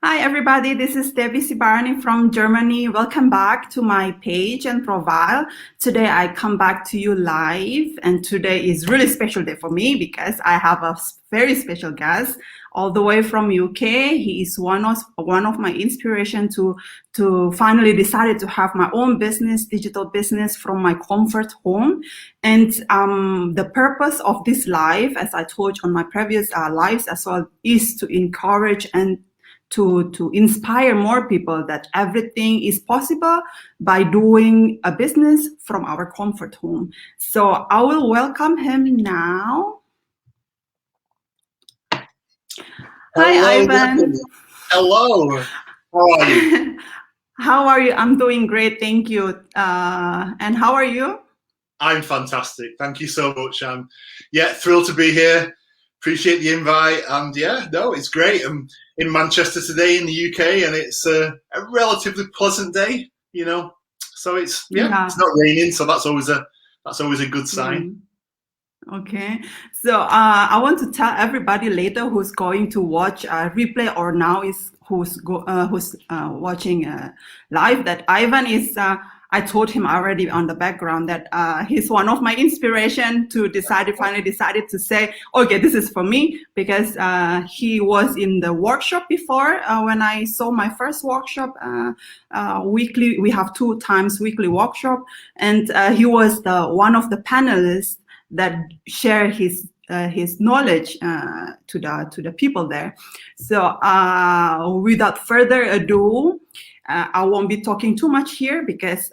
Hi, everybody. This is Debbie Sibarani from Germany. Welcome back to my page and profile. Today, I come back to you live, and today is really special day for me because I have a very special guest all the way from UK. He is one of my inspiration to finally decided to have my own business, digital business from my comfort home. And the purpose of this live, as I told you on my previous lives as well, is to encourage and to inspire more people that everything is possible by doing a business from our comfort home. So I will welcome him now. Hi, Hello, Ivan. hello. How are you? How are you? I'm doing great, thank you. And how are you? I'm fantastic. Thank you so much. I'm thrilled to be here. Appreciate the invite. And no, it's great. I'm in Manchester today in the UK, and it's a relatively pleasant day. So it's Yeah. it's not raining, so that's always a good sign. Okay, so I want to tell everybody later who's going to watch a replay or now is who's watching live that Ivan is. I told him already on the background that he's one of my inspiration to finally decided to say, okay, this is for me because he was in the workshop before when I saw my first workshop weekly. We have 2 times weekly workshop, and he was the one of the panelists that share his knowledge to the people there. So without further ado, I won't be talking too much here because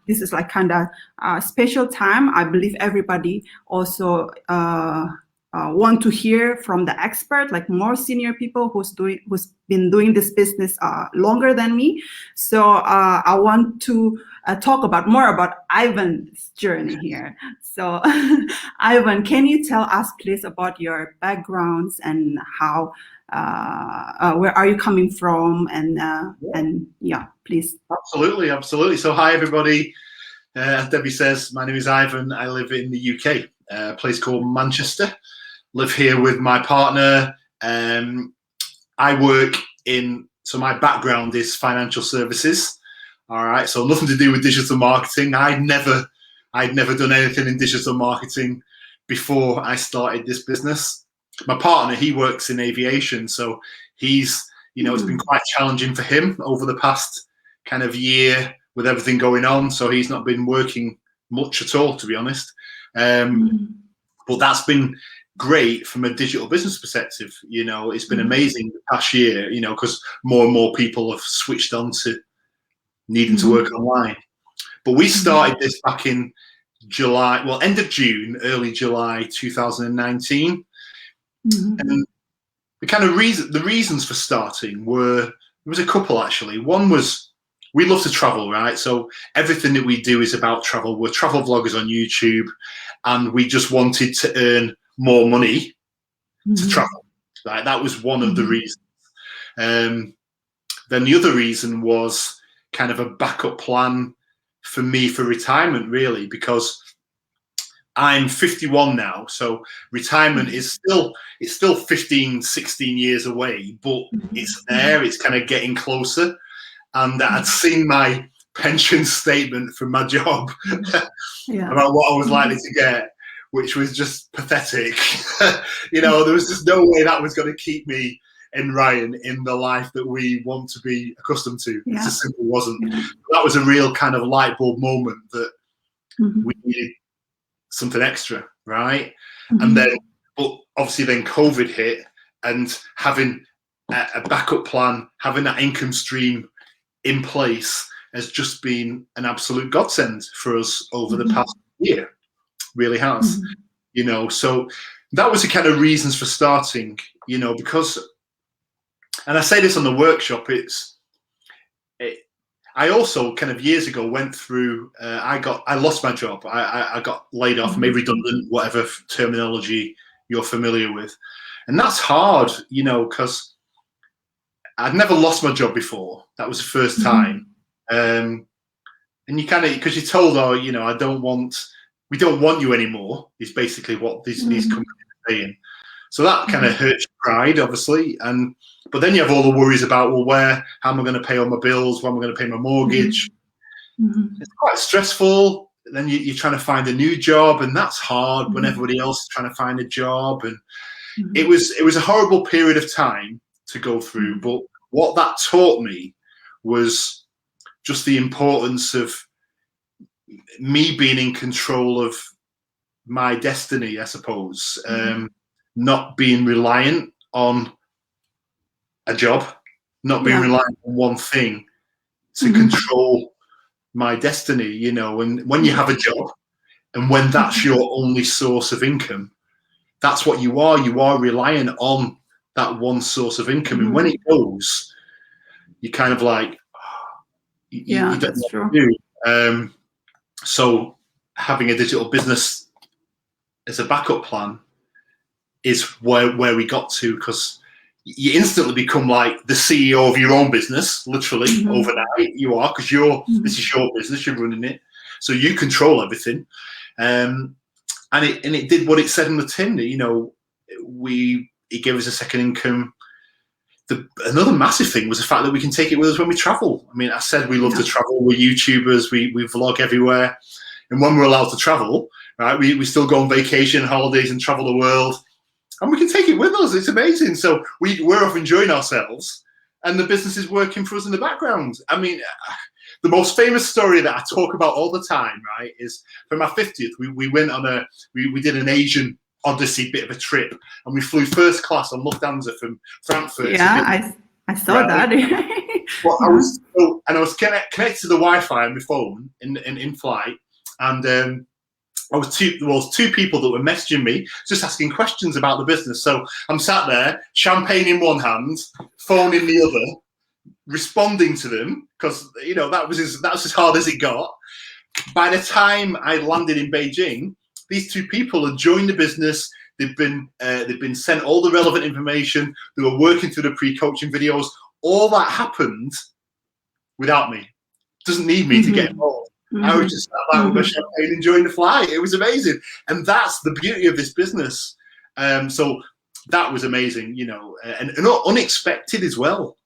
this is like kind of a special time. I believe everybody also want to hear from the expert, like more senior people who's been doing this business longer than me. So I want to talk more about Ivan's journey here. So Ivan, can you tell us please about your backgrounds and how where are you coming from and yeah, please. Absolutely. So hi everybody. As Debbie says, my name is Ivan. I live in the UK, a place called Manchester. Live here with my partner. I work so my background is financial services. All right, so nothing to do with digital marketing. I'd never done anything in digital marketing before I started this business. My partner, he works in aviation, so it's been quite challenging for him over the past kind of year with everything going on. So he's not been working much at all, to be honest. But that's been great from a digital business perspective. It's been amazing the past year, because more and more people have switched on to needing to work online. But we started this back in July, end of June, early July 2019. And the reasons for starting there was a couple actually. One was we love to travel, right? So everything that we do is about travel. We're travel vloggers on YouTube, and we just wanted to earn more money to travel. Right? That was one of the reasons. Then the other reason was kind of a backup plan for me for retirement, really, because I'm 51 now, so retirement is still 15, 16 years away, but it's there, it's kind of getting closer. And I'd seen my pension statement from my job about what I was likely to get, which was just pathetic. There was just no way that was going to keep me and Ryan in the life that we want to be accustomed to. It just simply wasn't. That was a real kind of light bulb moment that we needed something extra, right? And then, but obviously then COVID hit, and having a backup plan, having that income stream in place has just been an absolute godsend for us over the past year. Really has. So that was the kind of reasons for starting, because, and I say this on the workshop, I also kind of years ago went through, I lost my job. I got laid off, made redundant, whatever terminology you're familiar with. And that's hard, because I'd never lost my job before. That was the first time. And you kind of, because you're told, we don't want you anymore, is basically what these companies are saying. So that kind of hurts your pride, obviously. But then you have all the worries about, well, how am I going to pay all my bills? When am I going to pay my mortgage? It's quite stressful. Then you're trying to find a new job, and that's hard when everybody else is trying to find a job. And it was a horrible period of time to go through. But what that taught me was just the importance of me being in control of my destiny, I suppose. Not being reliant on a job, not being reliant on one thing to control my destiny, you know. And when you have a job and when that's your only source of income, that's what you are reliant on that one source of income. And when it goes, you kind of like, you don't that's know true. what to do. So having a digital business as a backup plan is where we got to, because you instantly become like the CEO of your own business, literally overnight. You are, because this is your business, you're running it, so you control everything. And it did what it said in the tin. You know, it gave us a second income. Another massive thing was the fact that we can take it with us when we travel. I mean, I said we love to travel. We're YouTubers. We vlog everywhere, and when we're allowed to travel, right, we still go on vacation, holidays, and travel the world. And we can take it with us. It's amazing. So we're off enjoying ourselves, and the business is working for us in the background. I mean, the most famous story that I talk about all the time, right, is for my 50th. We went on we did an Asian Odyssey bit of a trip, and we flew first class on Lufthansa from Frankfurt. Yeah, I saw that. Well, I was connected to the Wi-Fi on my phone in flight, and there was two people that were messaging me, just asking questions about the business. So I'm sat there, champagne in one hand, phone in the other, responding to them, because you know that was as hard as it got. By the time I landed in Beijing, these two people had joined the business. They've been sent all the relevant information. They were working through the pre-coaching videos. All that happened without me. Doesn't need me to get involved. I was just sat back with my champagne enjoying the flight. It was amazing. And that's the beauty of this business. So that was amazing, you know, and unexpected as well.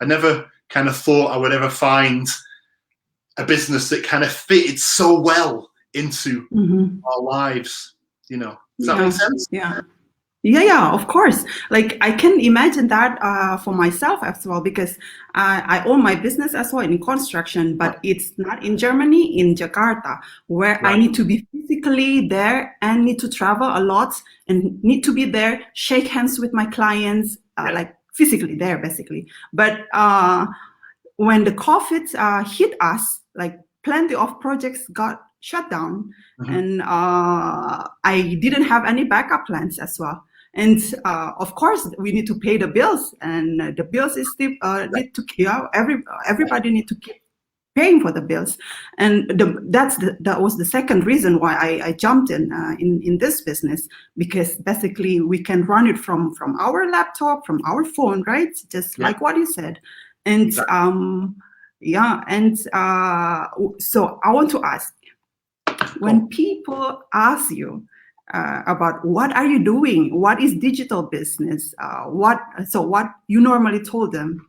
I never kind of thought I would ever find a business that kind of fitted so well into our lives, you know. Does that make sense? Yeah, of course. Like I can imagine that for myself as well, because I own my business as well in construction, but it's not in Germany, in Jakarta, where I need to be physically there and need to travel a lot and need to be there, shake hands with my clients, like physically there, basically. But when the COVID hit us, like plenty of projects got shut down, and I didn't have any backup plans as well. And of course, we need to pay the bills, and the bills is still need to everybody need to keep paying for the bills, and that was the second reason why I jumped in this business, because basically we can run it from our laptop, from our phone, right? Just like what you said, and so I want to ask, when people ask you about what are you doing, what is digital business, what you normally told them?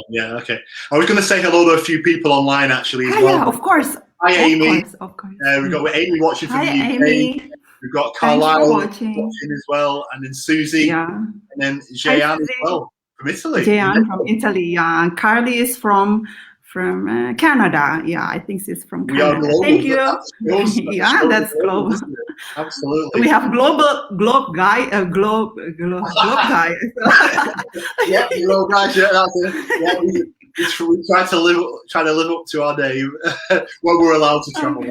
Yeah, okay. I was going to say hello to a few people online actually as well. Yeah, of course. Hi, Amy. Of course. We've got Amy watching from the UK. Amy. We've got Carlisle watching as well, and then Susie, and then Jayan as well from Italy. Jayan from Italy. Yeah, Carly is from Canada. Yeah, I think she's from Canada. Thank you. That's global. Absolutely. We have globe guy. Yeah, globe guys. Yeah, that's it. Yeah, we try to live up to our name when we're allowed to travel.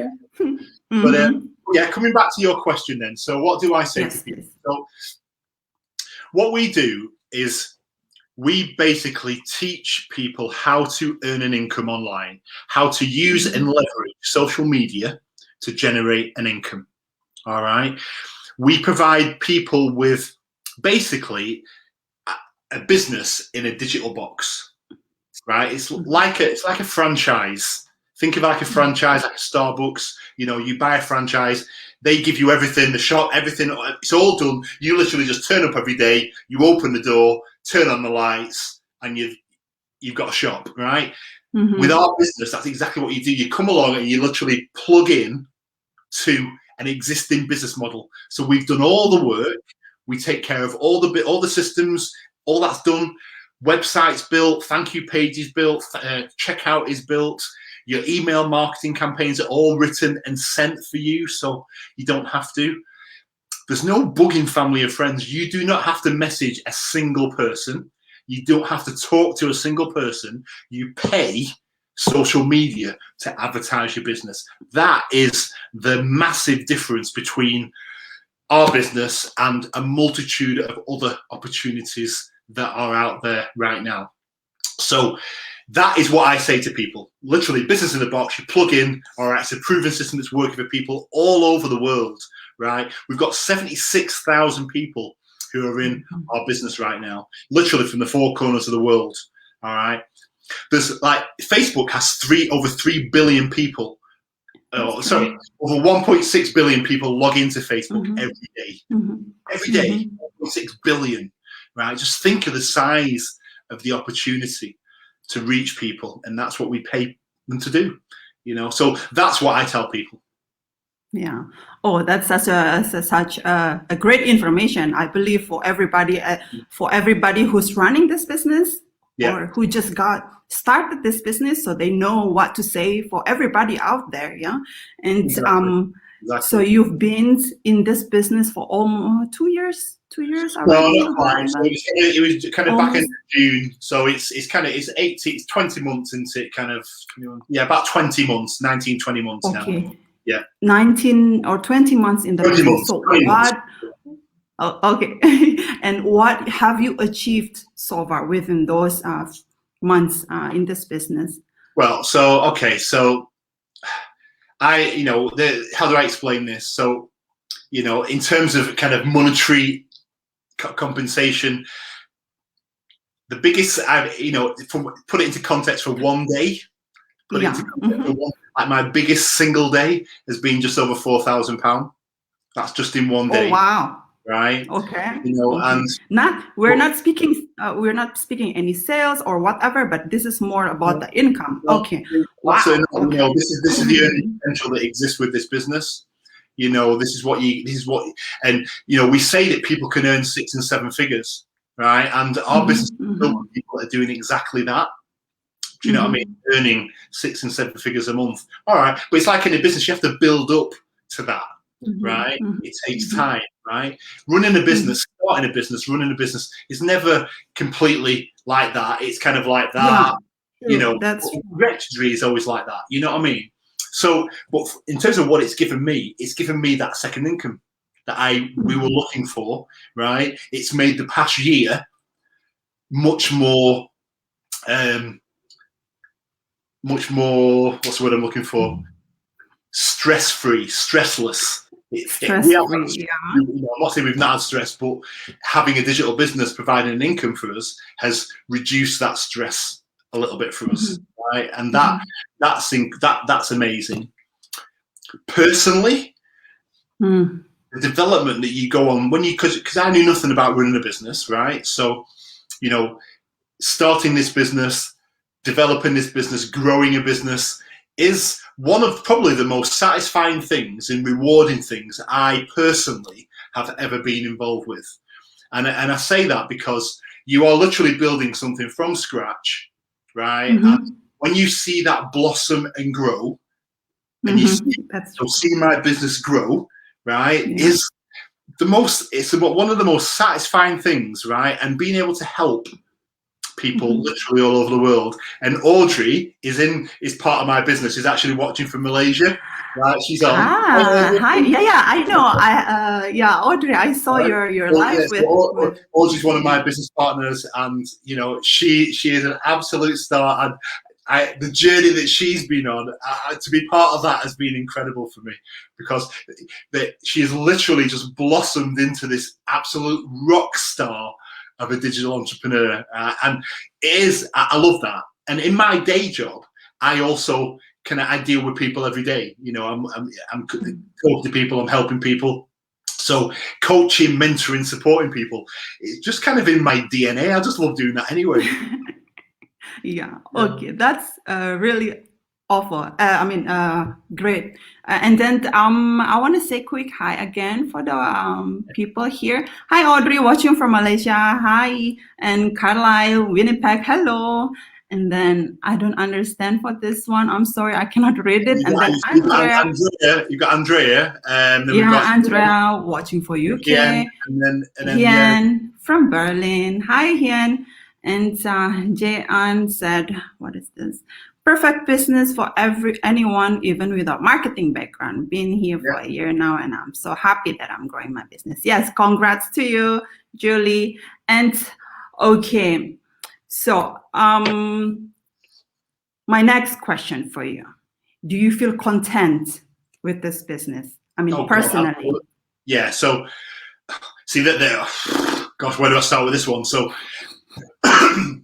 But coming back to your question then. So what do I say to people? So what we do is we basically teach people how to earn an income online, how to use and leverage social media to generate an income. All right. We provide people with basically a business in a digital box, right? It's like a franchise. Think of it like a franchise, like a Starbucks. You know, you buy a franchise. They give you everything, the shop, everything. It's all done. You literally just turn up every day. You open the door, turn on the lights, and you've got a shop, right? Mm-hmm. With our business, that's exactly what you do. You come along and you literally plug in to an existing business model. So we've done all the work. We take care of all the systems. All that's done. Website's built. Thank you page is built. Checkout is built. Your email marketing campaigns are all written and sent for you, so you don't have to. There's no bugging family and friends. You do not have to message a single person. You don't have to talk to a single person. You pay social media to advertise your business. That is the massive difference between our business and a multitude of other opportunities that are out there right now. So that is what I say to people. Literally, business in the box, you plug in, all right, it's a proven system that's working for people all over the world, right? We've got 76,000 people who are in our business right now, literally from the four corners of the world, all right? There's like, Facebook has over 3 billion people. Sorry, over 1.6 billion people log into Facebook every day. Every day, 1.6 billion, right? Just think of the size of the opportunity to reach people, and that's what we pay them to do, you know. So that's what I tell people. Yeah. Oh, that's such a great information, I believe, for everybody who's running this business, or who just got started this business, so they know what to say for everybody out there. Yeah. And Exactly. so you've been in this business for almost 2 years. 2 years No, already. not quite. So it was kind of back in June. So it's 20 months into it, kind of, about 20 months, 19, 20 months now. Yeah. 19 or 20 months in the business. Months, so what? Oh, okay. And what have you achieved so far within those months in this business? Well, so how do I explain this? So, in terms of kind of monetary compensation, the biggest, put it into context for one day, like my biggest single day has been just over £4,000. That's just in one day. Oh, wow. Right. Okay. And we're not speaking any sales or whatever, but this is more about the income. Okay. Wow. So, this is the earning potential that exists with this business. And we say that people can earn 6 and 7 figures, right? And our business people are doing exactly that. Do you know what I mean? Earning 6 and 7 figures a month. All right. But it's like in a business, you have to build up to that. Right? It takes time, right? Running a business, starting a business, running a business is never completely like that. It's kind of like that. That's trajectory is always like that. You know what I mean? So, but in terms of what it's given me that second income that we were looking for, right? It's made the past year much more, what's the word I'm looking for? Stress-free, stressless. I'm not saying we've not had stress, but having a digital business providing an income for us has reduced that stress a little bit for us, right? And that's amazing. Personally, the development that you go on because I knew nothing about running a business, right? So, starting this business, developing this business, growing a business is one of probably the most satisfying things and rewarding things I personally have ever been involved with. And I say that because you are literally building something from scratch, right? And when you see that blossom and grow, and you see my business grow, right, is one of the most satisfying things, right? And being able to help people literally all over the world. And Audrey is part of my business. She's actually watching from Malaysia. Right, she's on. Hi. Yeah, I know. Audrey, I saw your live with Audrey's one of my business partners, and she is an absolute star. And the journey that she's been on, to be part of that has been incredible for me, because she has literally just blossomed into this absolute rock star of a digital entrepreneur, and I love that. And in my day job, I also I deal with people every day. You know, I'm talking to people, I'm helping people. So coaching, mentoring, supporting people, it's just kind of in my DNA. I just love doing that anyway. Yeah. Okay. That's really awful. Great. And then I want to say quick hi again for the people here. Hi, Audrey, watching from Malaysia. Hi, and Carlisle, Winnipeg. Hello. And then I don't understand for this one. I'm sorry, I cannot read it. And then Andrea. You got Andrea. Then yeah, got Andrea watching for UK. Hien, and then Hien from Berlin. Hi, Hien. And Jae-an said, what is this? Perfect business for anyone, even without marketing background. Been here for a year now, and I'm so happy that I'm growing my business. Yes, congrats to you, Julie. And okay, so my next question for you: do you feel content with this business? I mean, personally. God, yeah. So, see that there. Gosh, where do I start with this one? So, I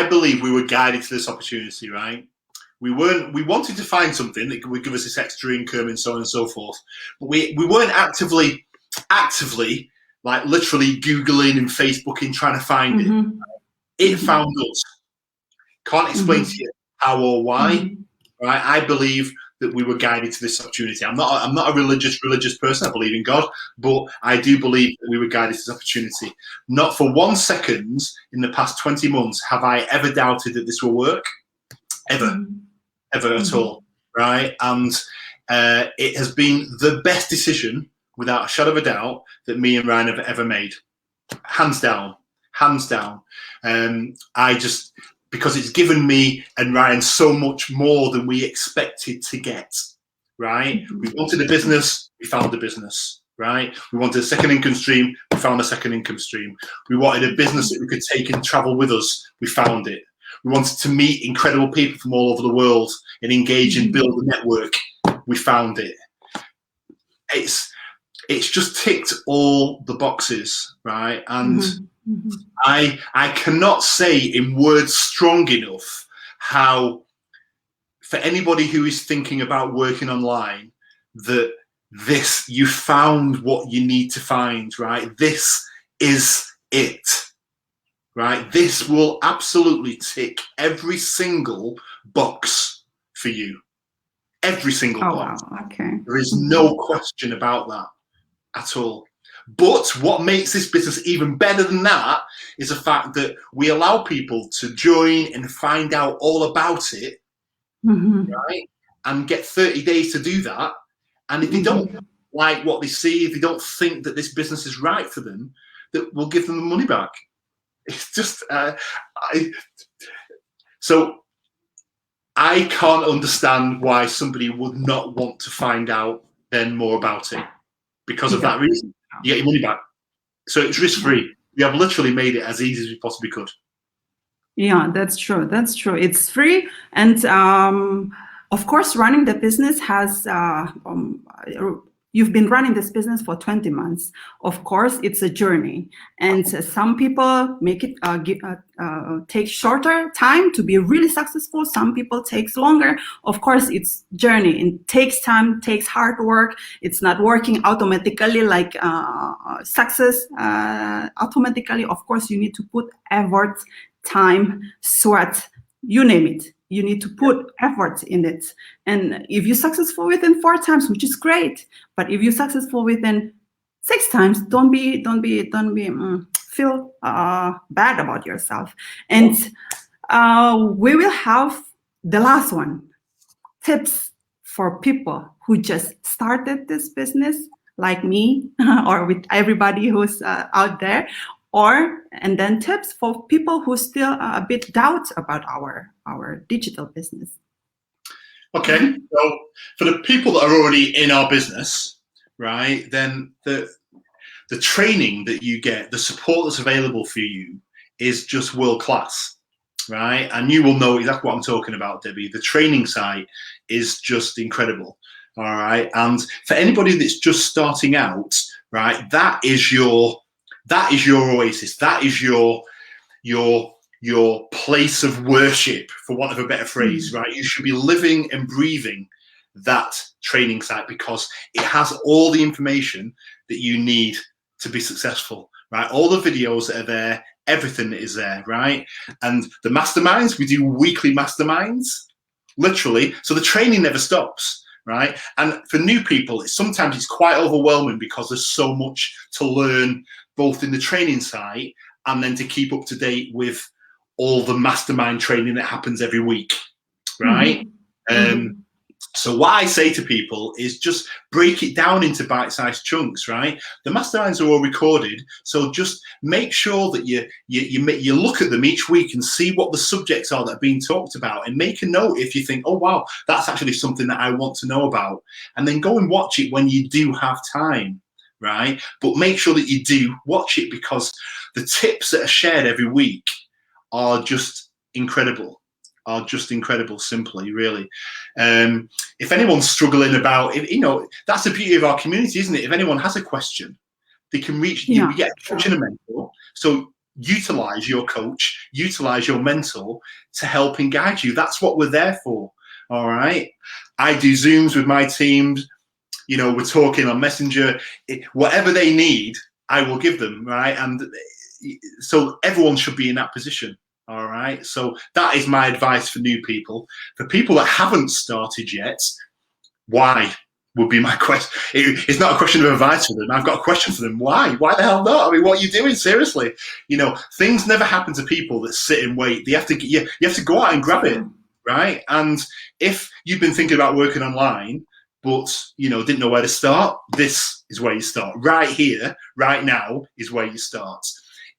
believe we were guided to this opportunity, right? We wanted to find something that would give us this extra income and so on and so forth. But we weren't actively, like literally Googling and Facebooking, trying to find it. It found us. Can't explain to you how or why, right? I believe that we were guided to this opportunity. I'm not a religious person. I believe in God, but I do believe that we were guided to this opportunity. Not for 1 second in the past 20 months have I ever doubted that this will work, ever at all, right? And it has been the best decision, without a shadow of a doubt, that me and Ryan have ever made, hands down. Because it's given me and Ryan so much more than we expected to get, right? We wanted a business, we found a business, right? We wanted a second income stream, we found a second income stream. We wanted a business that we could take and travel with us, we found it. We wanted to meet incredible people from all over the world and engage and build a network, we found it. It's just ticked all the boxes, right? And I cannot say in words strong enough how, for anybody who is thinking about working online, that you found what you need to find, right? This is it, right? This will absolutely tick every single box for you. Every single box. Wow. Okay. There is no question about that at all. But what makes this business even better than that is the fact that we allow people to join and find out all about it, right? And get 30 days to do that. And if they don't like what they see, if they don't think that this business is right for them, that we'll give them the money back. It's just, so I can't understand why somebody would not want to find out then more about it because of that reason. You get your money back. So it's risk-free. We have literally made it as easy as we possibly could. Yeah, that's true. That's true. It's free. And of course, running the business has, you've been running this business for 20 months. Of course, it's a journey. And some people make it take shorter time to be really successful. Some people takes longer. Of course, it's journey. It takes time, takes hard work. It's not working automatically like success automatically. Of course, you need to put effort, time, sweat, you name it. You need to put effort in it. And if you're successful within 4 times, which is great, but if you're successful within 6 times, don't feel bad about yourself. And we will have the last one, tips for people who just started this business like me or with everybody who's out there. And then tips for people who still a bit doubt about our digital business. Okay, so for the people that are already in our business, right, then the training that you get, the support that's available for you is just world class, right? And you will know exactly what I'm talking about, Debbie. The training site is just incredible, all right? And for anybody that's just starting out, right, that is your oasis. That is your your place of worship, for want of a better phrase, right? You should be living and breathing that training site because it has all the information that you need to be successful, right? All the videos that are there, everything that is there, right? And the masterminds, we do weekly masterminds, literally. So the training never stops, right? And for new people, sometimes it's quite overwhelming because there's so much to learn, both in the training site and then to keep up to date with all the mastermind training that happens every week, right? So what I say to people is just break it down into bite-sized chunks, right? The masterminds are all recorded, so just make sure that you look at them each week and see what the subjects are that are being talked about, and make a note if you think, oh wow, that's actually something that I want to know about, and then go and watch it when you do have time, right? But make sure that you do watch it because the tips that are shared every week are just incredible. Simply, really. If anyone's struggling about it, that's the beauty of our community, isn't it? If anyone has a question, they can reach you. Get a coach and a mentor. So utilize your coach, utilize your mentor to help and guide you. That's what we're there for. All right. I do Zooms with my teams. We're talking on Messenger. Whatever they need, I will give them, right? And so everyone should be in that position. All right, so that is my advice for new people. For people that haven't started yet, why would be my question. It's not a question of advice for them. I've got a question for them. Why? Why the hell not? I mean, what are you doing? Seriously, things never happen to people that sit and wait. You have to go out and grab it, right? And if you've been thinking about working online, but didn't know where to start, this is where you start. Right here, right now is where you start.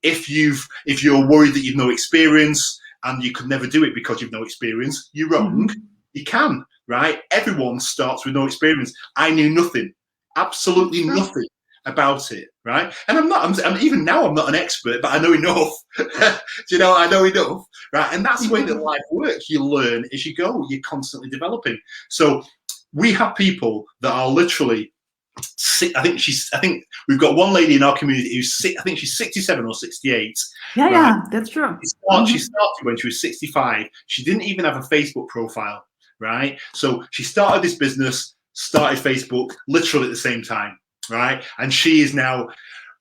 If you're worried that you've no experience and you could never do it because you've no experience, you're wrong. You can, right? Everyone starts with no experience. I knew nothing, absolutely nothing about it, right? And I'm even now I'm not an expert, but I know enough. I know enough, right? And that's the way that life works. You learn as you go. You're constantly developing. So we have people that are literally. I think we've got one lady in our community who's I think she's 67 or 68. Yeah, that's true. She started when she was 65. She didn't even have a Facebook profile, right? So she started this business, started Facebook literally at the same time, right? And she is now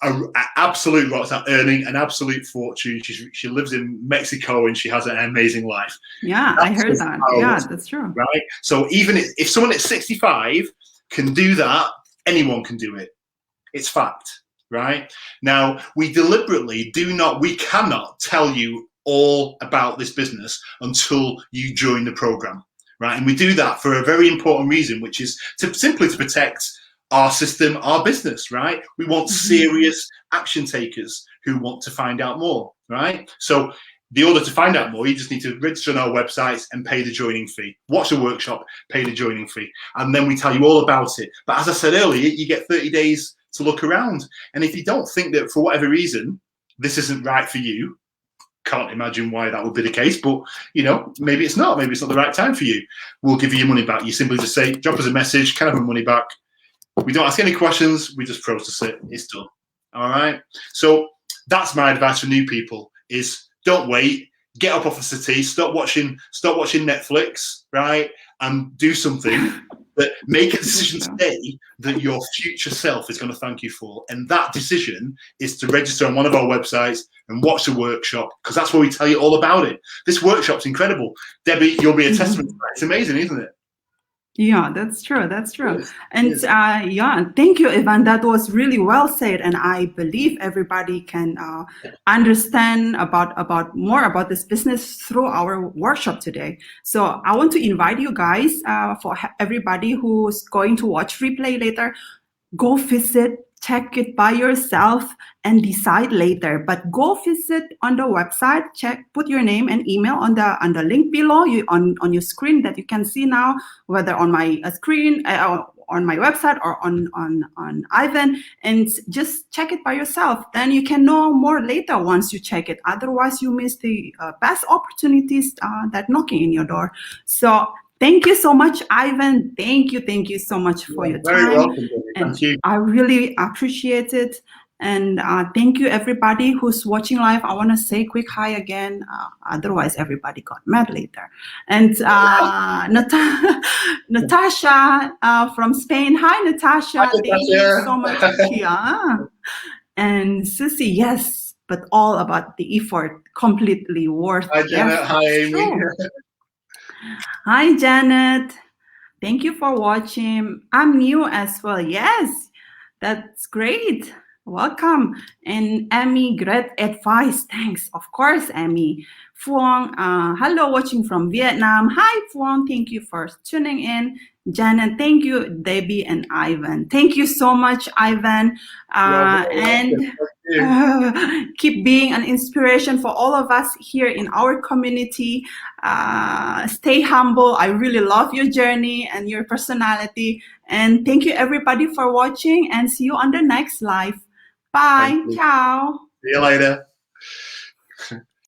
an absolute rockstar, earning an absolute fortune. She lives in Mexico and she has an amazing life. Yeah, I heard that. Yeah, that's true. Right? So even if someone at 65 can do that, anyone can do it. It's fact, right? Now, we cannot tell you all about this business until you join the program, right? And we do that for a very important reason, which is simply to protect our system, our business, right? We want serious action takers who want to find out more, right? So the order to find out more, you just need to register on our websites and pay the joining fee. Watch the workshop, pay the joining fee. And then we tell you all about it. But as I said earlier, you get 30 days to look around. And if you don't think that for whatever reason, this isn't right for you, can't imagine why that would be the case, but maybe it's not the right time for you. We'll give you your money back. You simply just say, drop us a message, can I have my money back? We don't ask any questions, we just process it, it's done. All right. So that's my advice for new people is don't wait, get up off the settee, stop watching Netflix, right? And do something that make a decision today that your future self is going to thank you for. And that decision is to register on one of our websites and watch the workshop, because that's where we tell you all about it. This workshop's incredible. Debbie, you'll be a testament to that. It's amazing, isn't it? Yeah, that's true. That's true. And thank you, Ivan. That was really well said. And I believe everybody can understand more about this business through our workshop today. So I want to invite you guys, for everybody who's going to watch replay later, go visit, check it by yourself and decide later. But go visit on the website, put your name and email on the link below on your screen that you can see now, whether on my screen, on my website or on Ivan, and just check it by yourself. Then you can know more later once you check it. Otherwise, you miss the best opportunities that knocking in your door. So thank you so much, Ivan. Thank you so much for your time. Very welcome. Thank you. I really appreciate it. And thank you everybody who's watching live. I want to say quick hi again. Otherwise, everybody got mad later. And Natasha from Spain. Hi, Natasha. Hi, Thank you so much. Yeah. And Sissy, yes, but all about the effort. Completely worth Hi, Janet. Hi, Amy. Hi, Janet. Thank you for watching. I'm new as well. Yes, that's great. Welcome. And Amy, great advice. Thanks. Of course, Amy. Phuong, hello, watching from Vietnam. Hi, Phuong. Thank you for tuning in. Janet, thank you. Debbie and Ivan. Thank you so much, Ivan. Keep being an inspiration for all of us here in our community. Stay humble. I really love your journey and your personality. And thank you everybody for watching, and see you on the next live. Bye. Ciao. See you later.